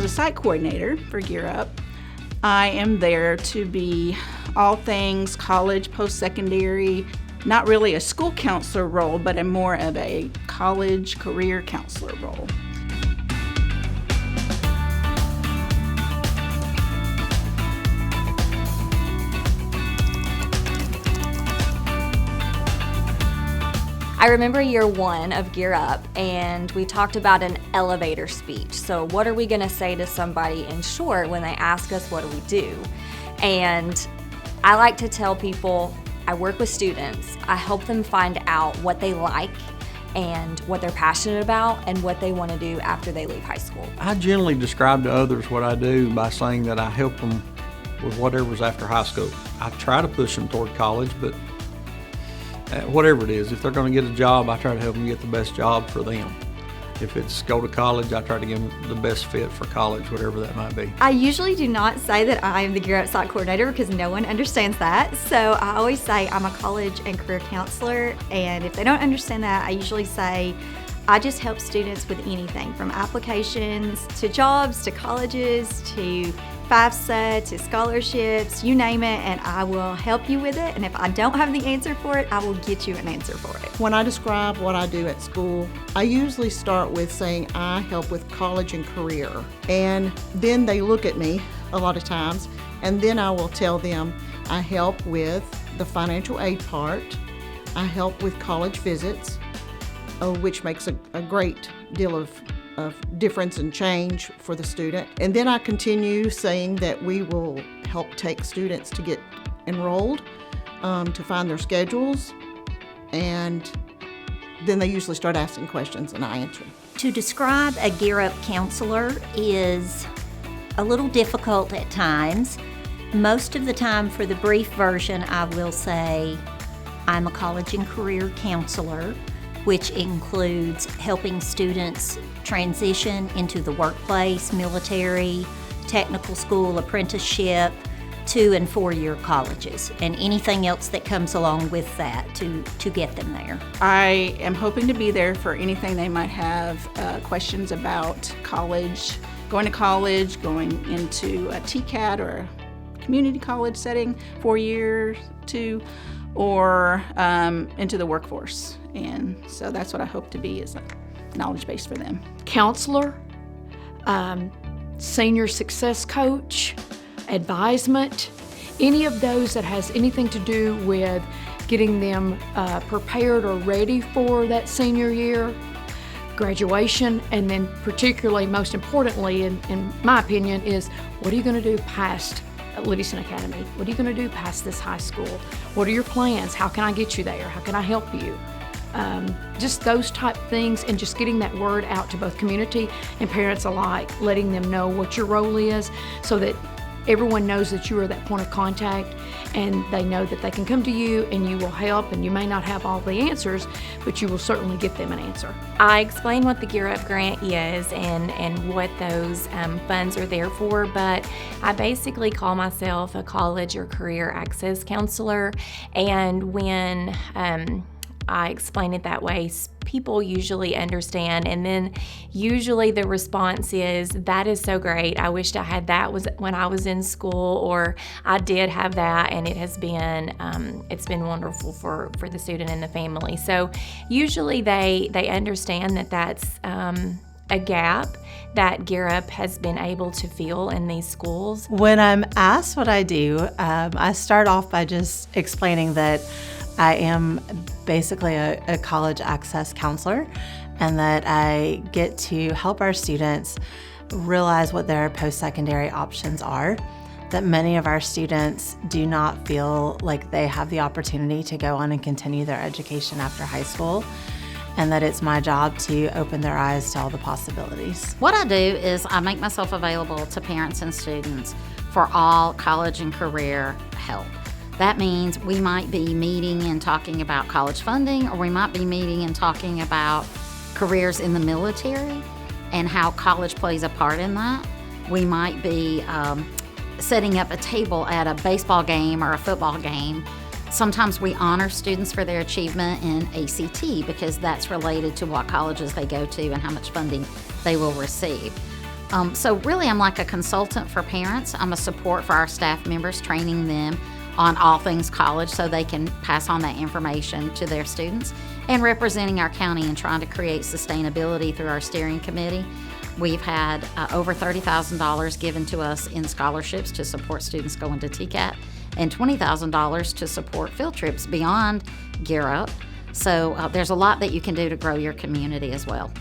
the site coordinator for Gear Up. I am there to be all things college, post-secondary, not really a school counselor role, but a more of a college career counselor role. I remember year one of Gear Up, and we talked about an elevator speech. So what are we gonna say to somebody in short when they ask us what do we do? And I like to tell people, I work with students. I help them find out what they like and what they're passionate about and what they want to do after they leave high school. I generally describe to others what I do by saying that I help them with whatever's after high school. I try to push them toward college, but whatever it is, if they're going to get a job, I try to help them get the best job for them. If it's go to college, I try to give them the best fit for college, whatever that might be. I usually do not say that I am the Gear Up site coordinator because no one understands that. So I always say I'm a college and career counselor, and if they don't understand that, I usually say I just help students with anything from applications to jobs to colleges to FAFSA to scholarships, you name it, and I will help you with it. And if I don't have the answer for it, I will get you an answer for it. When I describe what I do at school, I usually start with saying I help with college and career. And then they look at me a lot of times, and then I will tell them I help with the financial aid part, I help with college visits, which makes a great deal of difference and change for the student. And then I continue saying that we will help take students to get enrolled, to find their schedules, and then they usually start asking questions and I answer. To describe a Gear Up counselor is a little difficult at times. Most of the time, for the brief version, I will say I'm a college and career counselor, which includes helping students transition into the workplace, military, technical school, apprenticeship, 2- and 4-year colleges, and anything else that comes along with that to get them there. I am hoping to be there for anything they might have questions about college, going to college, going into a TCAT or a community college setting, 4 years, 2, or into the workforce. And so that's what I hope to be, is a knowledge base for them. Counselor, senior success coach, advisement, any of those that has anything to do with getting them prepared or ready for that senior year, graduation, and then particularly, most importantly, in my opinion, is what are you going to do past Livingston Academy? What are you going to do past this high school? What are your plans? How can I get you there? How can I help you? Just those type things, and just getting that word out to both community and parents alike, letting them know what your role is so that everyone knows that you are that point of contact and they know that they can come to you and you will help, and you may not have all the answers, but you will certainly get them an answer. I explain what the Gear Up grant is and what those funds are there for, but I basically call myself a college or career access counselor, and when I explain it that way, people usually understand, and then usually the response is, that is so great, I wished I had that when I was in school, or I did have that, and it has been it's been wonderful for the student and the family. So usually they understand that that's a gap that Gear Up has been able to fill in these schools. When I'm asked what I do, I start off by just explaining that I am basically a college access counselor, and that I get to help our students realize what their post-secondary options are, that many of our students do not feel like they have the opportunity to go on and continue their education after high school, and that it's my job to open their eyes to all the possibilities. What I do is I make myself available to parents and students for all college and career help. That means we might be meeting and talking about college funding, or we might be meeting and talking about careers in the military and how college plays a part in that. We might be setting up a table at a baseball game or a football game. Sometimes we honor students for their achievement in ACT because that's related to what colleges they go to and how much funding they will receive. So really, I'm like a consultant for parents. I'm a support for our staff members, training them on all things college so they can pass on that information to their students, and representing our county and trying to create sustainability through our steering committee. We've had over $30,000 given to us in scholarships to support students going to TCAT, and $20,000 to support field trips beyond Gear Up. So there's a lot that you can do to grow your community as well.